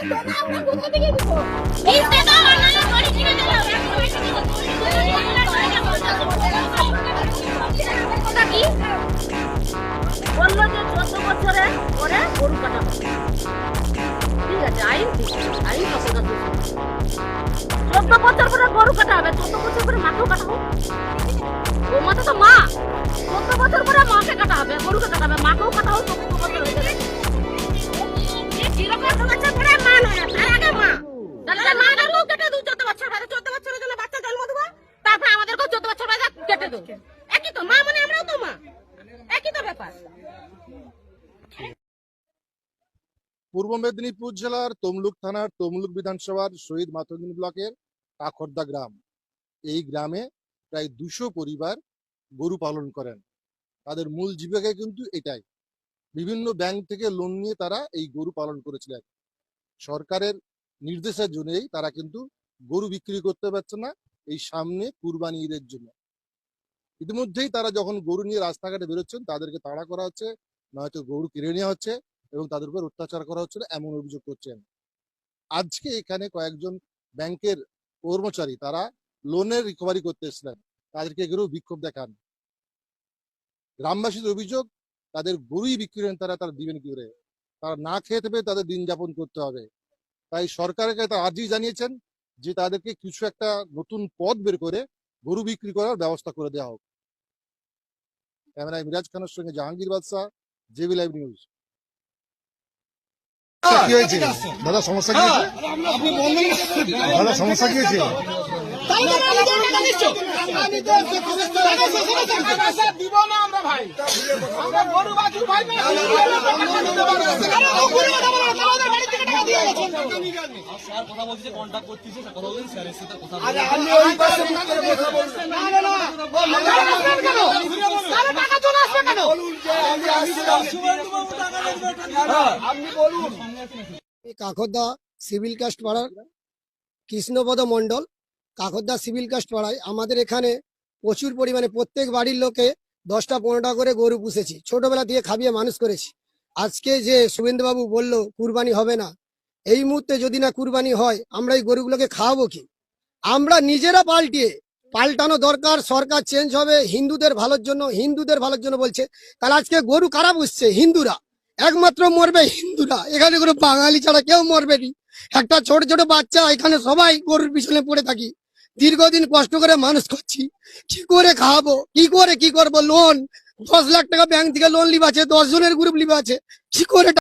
বললো যে 14 বছরে পরে গরু কাটা হবে। ঠিক আছে, আইন 14 বছর পরে গরু কাটা হবে, 14 বছর পরে মাকেও কাটা হোক। ও মাথা তো মা, 14 বছর পরে মাকে কাটা হবে, গরুকে কাটা হবে, মাকেও কাটা হোক। 14 বছর হয়ে গেলে একই তো মা, মানে আমরাও তো মা, একই তো ব্যাপার। পূর্ব মেদিনীপুর জেলার তমলুক থানার তমলুক বিধানসভার শহীদ মাতঙ্গিনী ব্লকের কাখরদা গ্রাম, এই গ্রামে প্রায় 200 পরিবার গরু পালন করেন। তাদের মূল জীবিকা কিন্তু এটাই। বিভিন্ন ব্যাংক থেকে লোন নিয়ে তারা এই গরু পালন করেছিলেন। সরকারের নির্দেশের জন্যই তারা কিন্তু গরু বিক্রি করতে পারছে না এই সামনে কুরবানি ঈদের জন্য। ইতিমধ্যেই তারা যখন গরু নিয়ে রাস্তাঘাটে বেরোচ্ছেন, তাদেরকে তাড়া করা হচ্ছে, নয়তো গরু কেড়ে নেওয়া হচ্ছে এবং তাদের উপর অত্যাচার করা হচ্ছিল, এমন অভিযোগ করছেন। আজকে এখানে কয়েকজন ব্যাংকের কর্মচারী তারা লোনের রিকভারি করতে এসেছিলেন, তাদেরকে গরু বিক্ষোভ দেখান। গ্রামবাসীদের অভিযোগ, তাদের গরুই বিক্রি করেন তারা দিবেন কি করে? তারা না খেয়ে থাকবে, তাদের দিন যাপন করতে হবে। তাই সরকারকে তারা আজই জানিয়েছেন যে তাদেরকে কিছু একটা নতুন পথ বের করে গরু বিক্রি করার ব্যবস্থা করে দেওয়া হোক। ক্যামেরায় মিরাজ খানের সঙ্গে জাহাঙ্গীর বাদশা, জেবি লাইভ নিউজ। কি হয়েছে দাদা, সমস্যা কি হয়েছে? দাদা সমস্যা কি হয়েছে? কথা বলছি, কন্ট্যাক্ট করতেছে, কথা বলছেন স্যারের সাথে কথা কাখরদা সিভিল কাস্ট পাড়ার কৃষ্ণপদ মন্ডল। কাখরদা সিভিল কাস্ট পাড়ায় আমাদের এখানে প্রচুর পরিমাণে প্রত্যেক বাড়ির লোকে 10টা 15টা করে গরু পুষেছি, ছোটবেলা দিয়ে খাবিয়ে মানুষ করেছি। আজকে যে শুভেন্দুবাবু বলল কুরবানি হবে না, এই মুহূর্তে যদি না কুরবানি হয় আমরা এই গরুগুলোকে খাওয়াবো কি? আমরা নিজেরা পাল্টানো দরকার। সরকার চেঞ্জ হবে হিন্দুদের ভালোর জন্য বলছে, তাহলে আজকে গরু কারা পুষছে? হিন্দুরা। একমাত্র মরবে হিন্দুরা, এখানে কোনো বাঙালি ছাড়া কেউ মরবে না। একটা ছোট ছোট বাচ্চা, এখানে সবাই গরুর পিছনে পড়ে থাকি, দীর্ঘদিন কষ্ট করে মানুষ করছি, কি করে খাওয়াবো, কি করবো? লোন 10 লাখ টাকা ব্যাংক থেকে লোন লিবা আছে, 10 জনের গ্রুপ লিবা আছে, কি করে